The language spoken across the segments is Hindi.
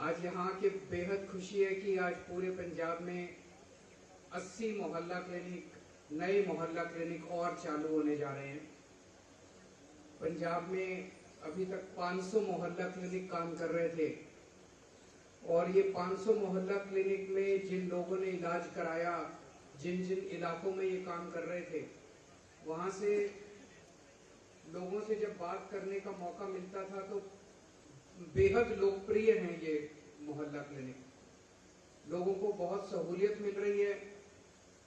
आज यहाँ के बेहद खुशी है कि आज पूरे पंजाब में 80 मोहल्ला क्लिनिक, नए मोहल्ला क्लिनिक और चालू होने जा रहे हैं। पंजाब में अभी तक 500 मोहल्ला क्लिनिक काम कर रहे थे और ये 500 मोहल्ला क्लिनिक में जिन लोगों ने इलाज कराया, जिन जिन इलाकों में ये काम कर रहे थे, वहाँ से लोगों से जब बात करने का मौका मिलता था तो बेहद लोकप्रिय हैं ये मोहल्ला क्लिनिक। लोगों को बहुत सहूलियत मिल रही है।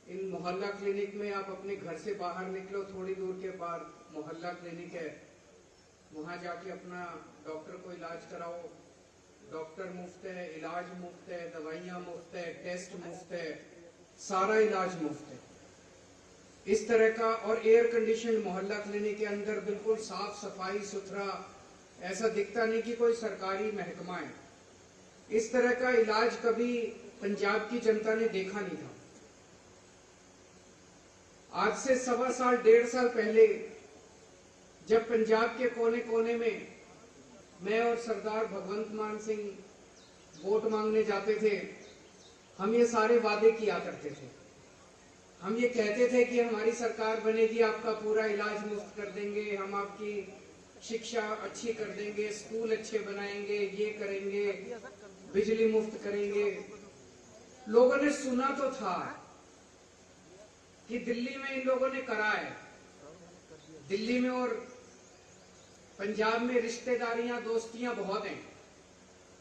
इन मोहल्ला क्लिनिक में आप अपने घर से बाहर निकलो, थोड़ी दूर के बाद मोहल्ला क्लिनिक है, वहां जाके अपना डॉक्टर को इलाज कराओ। डॉक्टर मुफ्त है, इलाज मुफ्त है, दवाइयां मुफ्त है, टेस्ट मुफ्त है, सारा इलाज मुफ्त है। इस तरह का और एयर कंडीशन मोहल्ला क्लिनिक के अंदर बिल्कुल साफ सफाई सुथरा, ऐसा दिखता नहीं कि कोई सरकारी महकमा है। इस तरह का इलाज कभी पंजाब की जनता ने देखा नहीं था। आज से 1.25 साल 1.5 साल पहले जब पंजाब के कोने कोने में मैं और सरदार भगवंत मान सिंह वोट मांगने जाते थे, हम ये सारे वादे किया करते थे। हम ये कहते थे कि हमारी सरकार बनेगी, आपका पूरा इलाज मुफ्त कर देंगे, हम आपकी शिक्षा अच्छी कर देंगे, स्कूल अच्छे बनाएंगे, ये करेंगे, बिजली मुफ्त करेंगे। लोगों ने सुना तो था कि दिल्ली में इन लोगों ने करा है। दिल्ली में और पंजाब में रिश्तेदारियां, दोस्तियां बहुत हैं।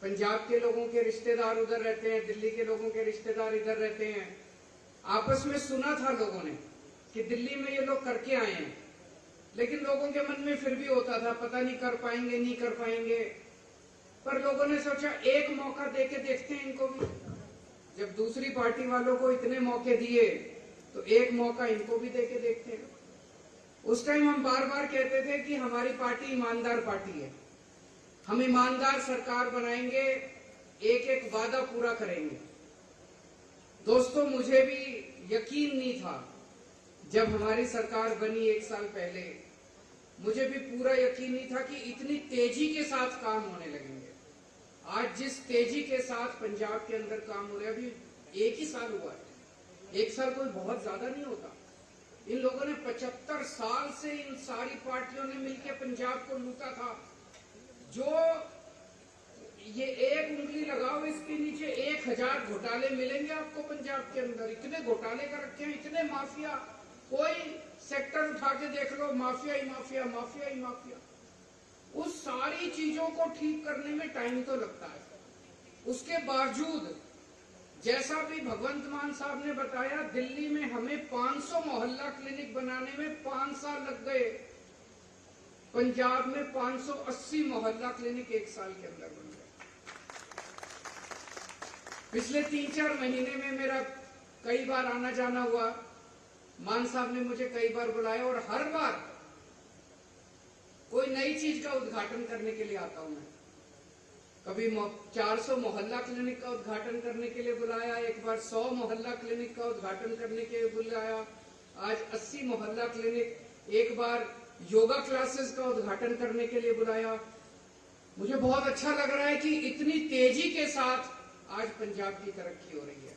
पंजाब के लोगों के रिश्तेदार उधर रहते हैं, दिल्ली के लोगों के रिश्तेदार इधर रहते हैं। आपस में सुना था लोगों ने कि दिल्ली में ये लोग करके आए हैं, लेकिन लोगों के मन में फिर भी होता था पता नहीं कर पाएंगे, नहीं कर पाएंगे। पर लोगों ने सोचा एक मौका देके देखते हैं इनको भी। जब दूसरी पार्टी वालों को इतने मौके दिए तो एक मौका इनको भी देके देखते हैं। उस टाइम हम बार बार कहते थे कि हमारी पार्टी ईमानदार पार्टी है, हम ईमानदार सरकार बनाएंगे, एक एक वादा पूरा करेंगे। दोस्तों, मुझे भी यकीन नहीं था जब हमारी सरकार बनी 1 साल पहले, मुझे भी पूरा यकीन नहीं था कि इतनी तेजी के साथ काम होने लगेंगे। आज जिस तेजी के साथ पंजाब के अंदर काम हो रहा है, अभी 1 ही साल हुआ है। 1 साल कोई बहुत ज्यादा नहीं होता। इन लोगों ने 75 साल से इन सारी पार्टियों ने मिलकर पंजाब को लूटा था। जो ये एक उंगली लगाओ इसके नीचे 1000 घोटाले मिलेंगे आपको पंजाब के अंदर। इतने घोटाले कर रखे हैं, इतने माफिया, कोई सेक्टर उठा के देख लो, माफिया ही माफिया, माफिया ही माफिया। उस सारी चीजों को ठीक करने में टाइम तो लगता है। उसके बावजूद जैसा भी भगवंत मान साहब ने बताया, दिल्ली में हमें 500 मोहल्ला क्लिनिक बनाने में 5 साल लग गए। पंजाब में 580 मोहल्ला क्लिनिक 1 साल के अंदर बन गए। पिछले 3-4 महीने में मेरा कई बार आना जाना हुआ। मान साहब ने मुझे कई बार बुलाया और हर बार कोई नई चीज का उद्घाटन करने के लिए आता हूं मैं। कभी 400 मोहल्ला क्लिनिक का उद्घाटन करने के लिए बुलाया, एक बार 100 मोहल्ला क्लिनिक का उद्घाटन करने के लिए बुलाया, आज 80 मोहल्ला क्लिनिक, एक बार योगा क्लासेस का उद्घाटन करने के लिए बुलाया। मुझे बहुत अच्छा लग रहा है कि इतनी तेजी के साथ आज पंजाब की तरक्की हो रही है।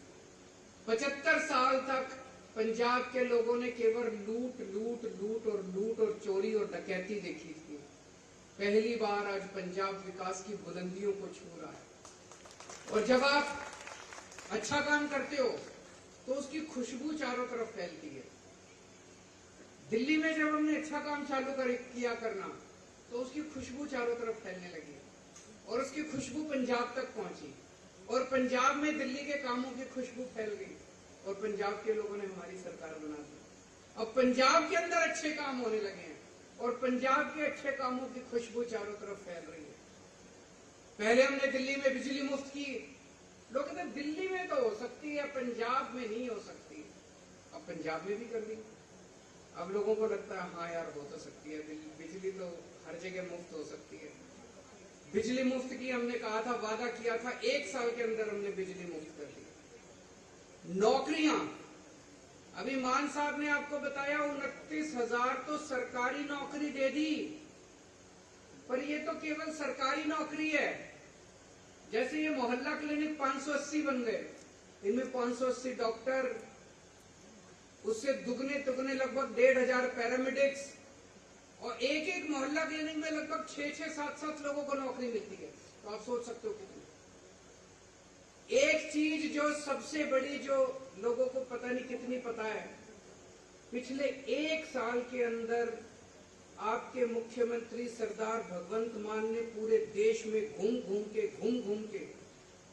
75 साल तक पंजाब के लोगों ने केवल लूट लूट लूट और लूट और चोरी और डकैती देखी थी। पहली बार आज पंजाब विकास की बुलंदियों को छू रहा है। और जब आप अच्छा काम करते हो तो उसकी खुशबू चारों तरफ फैलती है। दिल्ली में जब हमने अच्छा काम चालू किया करना तो उसकी खुशबू चारों तरफ फैलने लगी और उसकी खुशबू पंजाब तक पहुंची और पंजाब में दिल्ली के कामों की खुशबू फैल गई और पंजाब के लोगों ने हमारी सरकार बना दी। अब पंजाब के अंदर अच्छे काम होने लगे हैं और पंजाब के अच्छे कामों की खुशबू चारों तरफ फैल रही है। पहले हमने दिल्ली में बिजली मुफ्त की। लोग कहते दिल्ली में तो हो सकती है, पंजाब में नहीं हो सकती। अब पंजाब में भी कर दी। अब लोगों को लगता है हाँ यार हो तो सकती है, बिजली तो हर जगह मुफ्त हो सकती है। बिजली मुफ्त की हमने कहा था, वादा किया था, 1 साल के अंदर हमने बिजली मुफ्त कर दी। नौकरियां, अभी मान साहब ने आपको बताया 29,000 तो सरकारी नौकरी दे दी, पर ये तो केवल सरकारी नौकरी है। जैसे ये मोहल्ला क्लिनिक 580 बन गए, इनमें 580 डॉक्टर, उससे दुगने तुगने लगभग 1,500 पैरामेडिक्स, और एक एक मोहल्ला क्लिनिक में लगभग 6-6, 7-7 लोगों को नौकरी मिलती है। तो आप सोच सकते हो कितनी। एक चीज जो सबसे बड़ी, जो लोगों को पता नहीं कितनी पता है, पिछले 1 साल के अंदर आपके मुख्यमंत्री सरदार भगवंत मान ने पूरे देश में घूम घूम के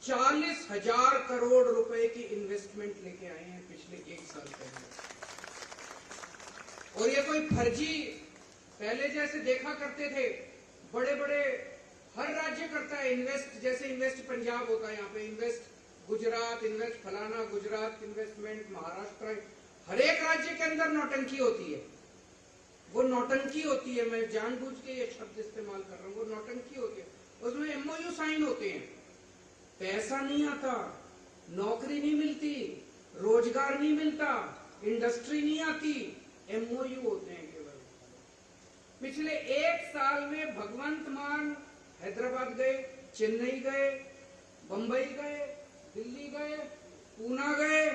40,000 करोड़ रुपए की इन्वेस्टमेंट लेके आए हैं पिछले 1 साल पहले। और ये कोई फर्जी, पहले जैसे देखा करते थे बड़े बड़े, हर राज्य करता है इन्वेस्ट, जैसे इन्वेस्ट पंजाब होता है, यहाँ पे इन्वेस्ट गुजरात, इन्वेस्ट फलाना, गुजरात इन्वेस्टमेंट, महाराष्ट्र, हर एक राज्य के अंदर नौटंकी होती है। वो नौटंकी होती है, मैं जानबूझ के ये शब्द इस्तेमाल कर रहा हूँ, वो नौटंकी होती है। उसमें एमओयू साइन होते हैं, पैसा नहीं आता, नौकरी नहीं मिलती, रोजगार नहीं मिलता, इंडस्ट्री नहीं आती, एमओयू होते हैं केवल। पिछले 1 साल में भगवंत मान हैदराबाद गए, चेन्नई गए, बंबई गए, दिल्ली गए, पूना गए,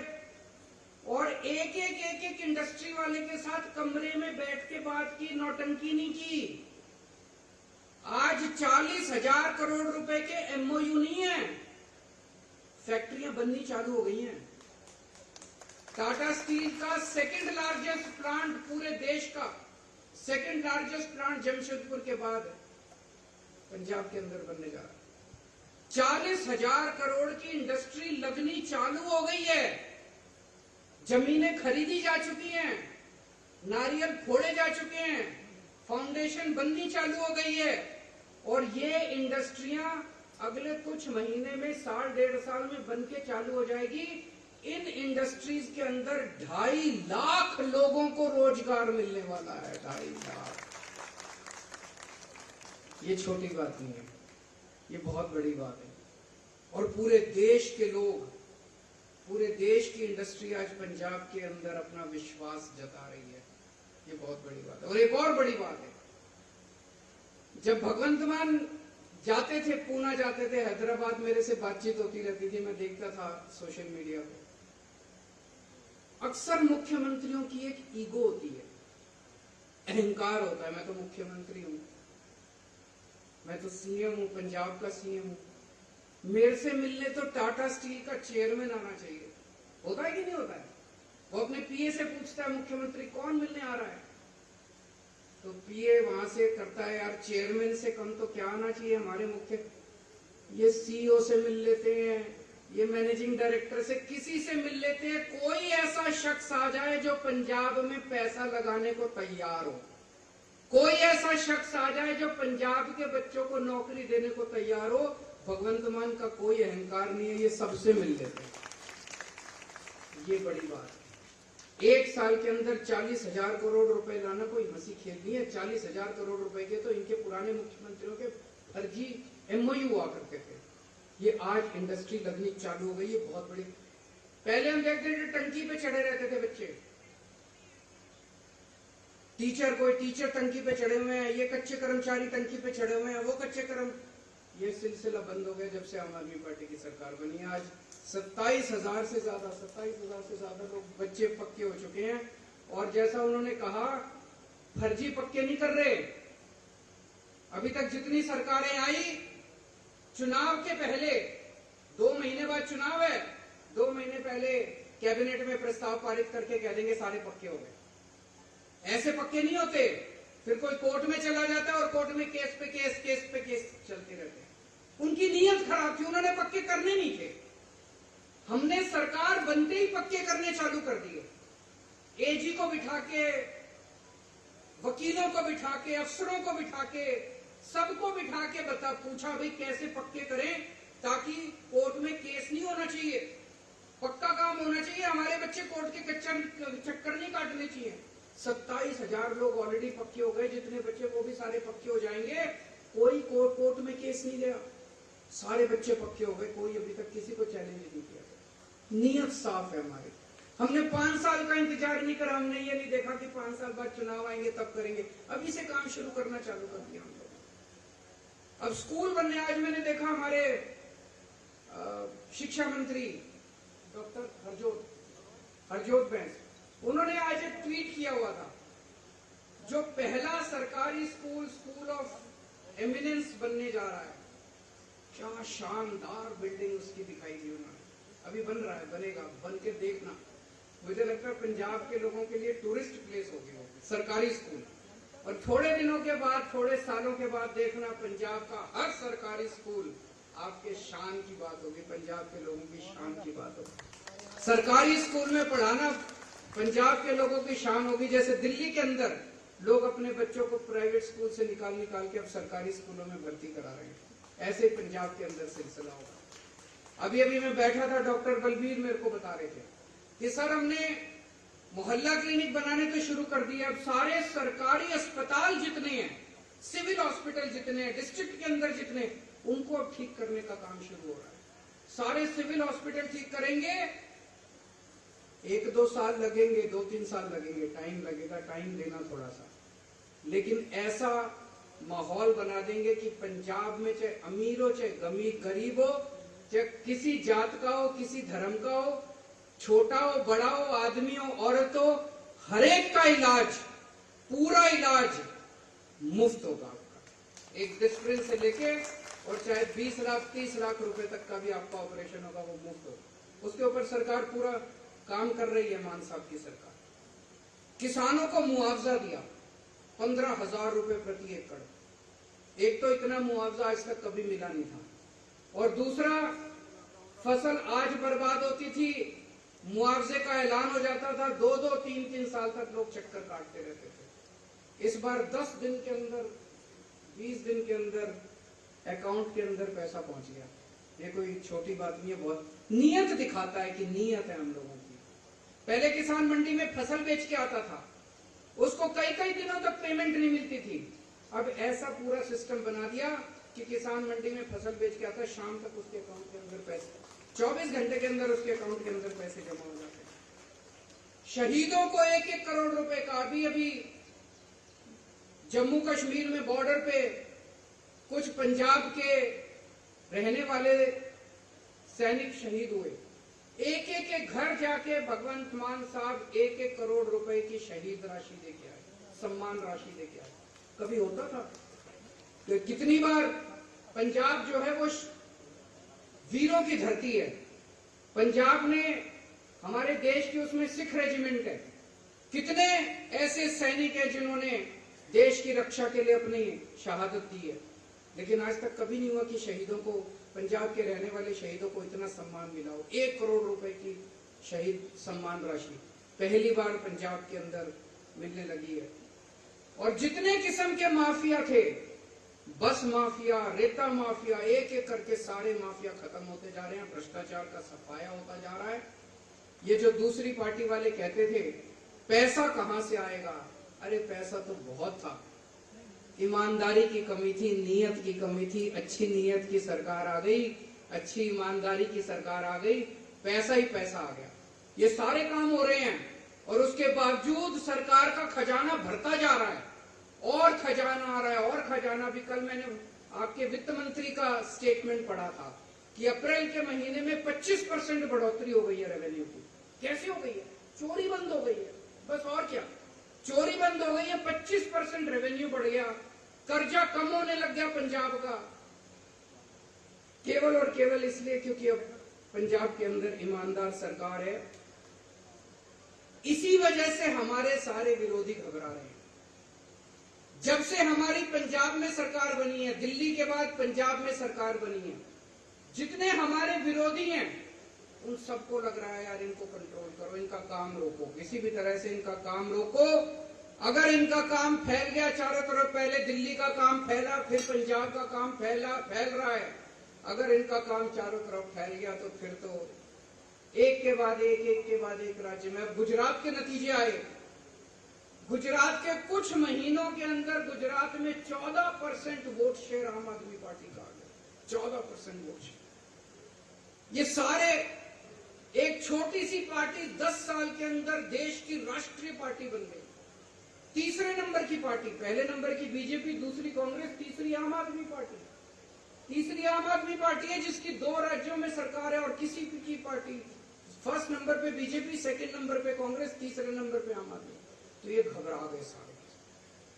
और एक एक इंडस्ट्री वाले के साथ कमरे में बैठ के बात की, नौटंकी नहीं की। आज 40,000 करोड़ रुपए के एमओयू नहीं है, फैक्ट्रियां बननी चालू हो गई हैं। टाटा स्टील का 2nd लार्जेस्ट प्लांट पूरे देश का, 2nd लार्जेस्ट प्लांट जमशेदपुर के बाद पंजाब के अंदर बनने जा रहा है। 40,000 करोड़ की इंडस्ट्री लगनी चालू हो गई है, जमीनें खरीदी जा चुकी हैं, नारियल फोड़े जा चुके हैं, फाउंडेशन बननी चालू हो गई है, और ये इंडस्ट्रियां अगले कुछ महीने में, 1.5 साल में बन के चालू हो जाएगी। इन इंडस्ट्रीज के अंदर 2.5 लाख लोगों को रोजगार मिलने वाला है, 2.5 लाख। ये छोटी बात नहीं है, ये बहुत बड़ी बात है। और पूरे देश के लोग, पूरे देश की इंडस्ट्री आज पंजाब के अंदर अपना विश्वास जता रही है, ये बहुत बड़ी बात है। और एक और बड़ी बात है, जब भगवंत मान जाते थे, पूना जाते थे, हैदराबाद, मेरे से बातचीत होती रहती थी, मैं देखता था सोशल मीडिया पे, अक्सर मुख्यमंत्रियों की एक ईगो होती है, अहंकार होता है, मैं तो मुख्यमंत्री हूं, मैं तो सीएम हूं, पंजाब का सीएम हूं, मेरे से मिलने तो टाटा स्टील का चेयरमैन आना चाहिए। होता है कि नहीं होता है? वो अपने पीए से पूछता है, मुख्यमंत्री कौन मिलने आ रहा है, तो पीए वहां से करता है, यार चेयरमैन से कम तो क्या आना चाहिए हमारे मुख्य, ये सीईओ से मिल लेते हैं, ये मैनेजिंग डायरेक्टर से, किसी से मिल लेते हैं, कोई ऐसा शख्स आ जाए जो पंजाब में पैसा लगाने को तैयार हो, कोई ऐसा शख्स आ जाए जो पंजाब के बच्चों को नौकरी देने को तैयार हो। भगवंत मान का कोई अहंकार नहीं है, ये सबसे मिल लेते हैं, ये बड़ी बात है। 1 साल के अंदर 40,000 करोड़ रुपए लाना कोई हंसी खेल नहीं है। 40,000 करोड़ रुपए के तो इनके पुराने मुख्यमंत्रियों के फर्जी एमओयू हुआ करते थे, ये आज इंडस्ट्री लगनी चालू हो गई है, बहुत बड़ी। पहले हम देखते थे टंकी पे चढ़े रहते थे बच्चे, टीचर, कोई टीचर टंकी पे चढ़े हुए हैं, ये कच्चे कर्मचारी टंकी पे चढ़े हुए हैं, वो कच्चे कर्म, ये सिलसिला बंद हो गया जब से आम आदमी पार्टी की सरकार बनी है। आज 27,000 से ज्यादा लोग, बच्चे पक्के हो चुके हैं। और जैसा उन्होंने कहा, फर्जी पक्के नहीं कर रहे। अभी तक जितनी सरकारें आई, चुनाव के पहले 2 महीने बाद चुनाव है, 2 महीने पहले कैबिनेट में प्रस्ताव पारित करके कह देंगे सारे पक्के हो गए। ऐसे पक्के नहीं होते। फिर कोई कोर्ट में चला जाता है और कोर्ट में केस पे केस चलते रहते हैं। उनकी नीयत खराब थी, उन्होंने पक्के करने नहीं थे। हमने सरकार बनते ही पक्के करने चालू कर दिए। एजी को बिठा के, वकीलों को बिठा के, अफसरों को बिठा के, सबको बिठा के पूछा भाई कैसे पक्के करें ताकि कोर्ट में केस नहीं होना चाहिए, पक्का काम होना चाहिए, हमारे बच्चे कोर्ट के चक्कर नहीं काटने चाहिए। 27,000 लोग ऑलरेडी पक्के हो गए, जितने बच्चे वो भी सारे पक्के हो जाएंगे। कोई कोर्ट में केस नहीं गया, सारे बच्चे पक्के हो गए, कोई अभी तक किसी को चैलेंज नहीं किया। नीयत साफ है हमारी। हमने 5 साल का इंतजार नहीं करा, हमने ये नहीं देखा कि 5 साल बाद चुनाव आएंगे तब करेंगे, अभी से काम शुरू करना चालू कर दिया हम लोग। अब स्कूल बनने, आज मैंने देखा हमारे शिक्षा मंत्री डॉक्टर हरजोत बैंस, उन्होंने आज एक ट्वीट किया हुआ था, जो पहला सरकारी स्कूल ऑफ एमिनेंस बनने जा रहा है, क्या शानदार बिल्डिंग उसकी दिखाई दी उन्होंने। अभी बन रहा है, बनेगा, बन के देखना। मुझे लगता है पंजाब के लोगों के लिए टूरिस्ट प्लेस होगी वो सरकारी स्कूल। और थोड़े दिनों के बाद, थोड़े सालों के बाद देखना, पंजाब का हर सरकारी स्कूल आपके शान की बात होगी, पंजाब के लोगों की शान की बात होगी। सरकारी स्कूल में पढ़ाना पंजाब के लोगों की शान होगी। जैसे दिल्ली के अंदर लोग अपने बच्चों को प्राइवेट स्कूल से निकाल के अब सरकारी स्कूलों में भर्ती करा रहे हैं, ऐसे ही पंजाब के अंदर सिलसिला होगा। अभी मैं बैठा था, डॉक्टर बलबीर मेरे को बता रहे थे कि सर हमने मोहल्ला क्लिनिक बनाने तो शुरू कर दिया, अब सारे सरकारी अस्पताल जितने हैं, सिविल हॉस्पिटल जितने हैं, डिस्ट्रिक्ट के अंदर जितने, उनको अब ठीक करने का काम शुरू हो रहा है। सारे सिविल हॉस्पिटल ठीक करेंगे, 1-2 साल लगेंगे, 2-3 साल लगेंगे, टाइम लगेगा, टाइम देना थोड़ा सा, लेकिन ऐसा माहौल बना देंगे कि पंजाब में चाहे अमीर हो चाहे गरीब हो, चाहे किसी जात का हो, किसी धर्म का हो, छोटा हो बड़ा हो, आदमी हो औरत हो, हर एक का इलाज, पूरा इलाज मुफ्त होगा आपका। एक डिस्प्रिन से लेके और चाहे 20 लाख 30 लाख रुपए तक का भी आपका ऑपरेशन होगा, वो मुफ्त होगा। उसके ऊपर सरकार पूरा काम कर रही है, मान साहब की सरकार। किसानों को मुआवजा दिया 15,000 रुपए प्रति एकड़। एक तो इतना मुआवजा आज तक कभी मिला नहीं था, और दूसरा, फसल आज बर्बाद होती थी, मुआवजे का ऐलान हो जाता था, 2-2, 3-3 साल तक लोग चक्कर काटते रहते थे। इस बार 10 दिन के अंदर, 20 दिन के अंदर अकाउंट के अंदर पैसा पहुंच गया। ये कोई छोटी बात नहीं है, बहुत नीयत दिखाता है कि नीयत है हम लोगों की। पहले किसान मंडी में फसल बेच के आता था, उसको कई दिनों तक पेमेंट नहीं मिलती थी। अब ऐसा पूरा सिस्टम बना दिया कि किसान मंडी में फसल बेच के आता, शाम तक उसके अकाउंट के अंदर पैसे, 24 घंटे के अंदर उसके अकाउंट के अंदर पैसे जमा हो जाते हैं। शहीदों को 1-1 करोड़ रुपए का, अभी जम्मू कश्मीर में बॉर्डर पे कुछ पंजाब के रहने वाले सैनिक शहीद हुए, एक घर जाके भगवंत मान साहब 1-1 करोड़ रुपए की शहीद राशि देके आए, सम्मान राशि देके आए। कभी होता था? तो कितनी बार पंजाब जो है वो वीरों की धरती है। पंजाब ने हमारे देश की, उसमें सिख रेजिमेंट है, कितने ऐसे सैनिक हैं जिन्होंने देश की रक्षा के लिए अपनी शहादत दी है, लेकिन आज तक कभी नहीं हुआ कि शहीदों को, पंजाब के रहने वाले शहीदों को इतना सम्मान मिला हो। 1 करोड़ रुपए की शहीद सम्मान राशि पहली बार पंजाब के अंदर मिलने लगी है। और जितने किस्म के माफिया थे, बस माफिया, रेता माफिया, एक करके सारे माफिया खत्म होते जा रहे हैं, भ्रष्टाचार का सफाया होता जा रहा है। ये जो दूसरी पार्टी वाले कहते थे पैसा कहां से आएगा, अरे पैसा तो बहुत था, ईमानदारी की कमी थी, नीयत की कमी थी। अच्छी नीयत की सरकार आ गई, अच्छी ईमानदारी की सरकार आ गई, पैसा ही पैसा आ गया। ये सारे काम हो रहे हैं और उसके बावजूद सरकार का खजाना भरता जा रहा है, और खजाना आ रहा है, और खजाना भी। कल मैंने आपके वित्त मंत्री का स्टेटमेंट पढ़ा था कि अप्रैल के महीने में 25% बढ़ोतरी हो गई है रेवेन्यू की। कैसे हो गई है? चोरी बंद हो गई है, बस और क्या, चोरी बंद हो गई है, 25% रेवेन्यू बढ़ गया, कर्जा कम होने लग गया पंजाब का, केवल और केवल इसलिए क्योंकि अब पंजाब के अंदर ईमानदार सरकार है। इसी वजह से हमारे सारे विरोधी घबरा रहे हैं। जब से हमारी पंजाब में सरकार बनी है, दिल्ली के बाद पंजाब में सरकार बनी है, जितने हमारे विरोधी हैं उन सबको लग रहा है यार इनको कंट्रोल करो, इनका काम रोको, किसी भी तरह से इनका काम रोको। अगर इनका काम फैल गया चारों तरफ, पहले दिल्ली का काम फैला, फिर पंजाब का काम फैल रहा है, अगर इनका काम चारों तरफ फैल गया तो फिर तो एक के बाद एक राज्य में। गुजरात के नतीजे आए, गुजरात के कुछ महीनों के अंदर गुजरात में 14% वोट शेयर आम आदमी पार्टी का आ गया, 14% वोट शेयर। ये सारे एक छोटी सी पार्टी 10 साल के अंदर देश की राष्ट्रीय पार्टी बन गई, तीसरे नंबर की पार्टी। पहले नंबर की बीजेपी, दूसरी कांग्रेस, तीसरी आम आदमी पार्टी। तीसरी आम आदमी पार्टी है जिसकी 2 राज्यों में सरकार है और किसी की पार्टी फर्स्ट नंबर पे बीजेपी, सेकंड नंबर पे कांग्रेस, तीसरे नंबर पे आम आदमी। तो ये घबरा गए सारे।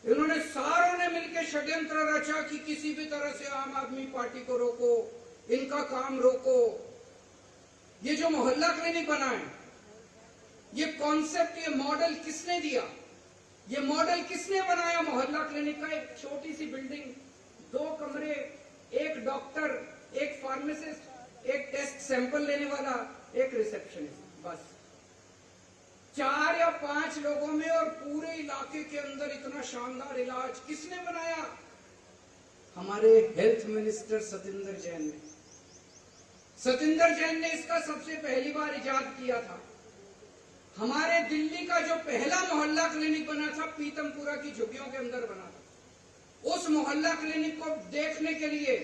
इन्होंने सारों ने मिलकर षड्यंत्र रचा कि किसी भी तरह से आम आदमी पार्टी को रोको, इनका काम रोको। ये जो मोहल्ला क्लिनिक बना है, ये कॉन्सेप्ट, ये मॉडल किसने दिया? ये मॉडल किसने बनाया? मोहल्ला क्लिनिक का एक छोटी सी बिल्डिंग, 2 कमरे, एक डॉक्टर, एक फार्मासिस्ट, एक टेस्ट सैंपल लेने वाला, एक रिसेप्शनिस्ट, बस 4 या 5 लोगों में, और पूरे इलाके के अंदर इतना शानदार इलाज किसने बनाया? हमारे हेल्थ मिनिस्टर सतिंदर जैन ने। सतिंदर जैन ने इसका सबसे पहली बार इजाद किया था। हमारे दिल्ली का जो पहला मोहल्ला क्लिनिक बना था, पीतमपुरा की झुग्गियों के अंदर बना था। उस मोहल्ला क्लिनिक को देखने के लिए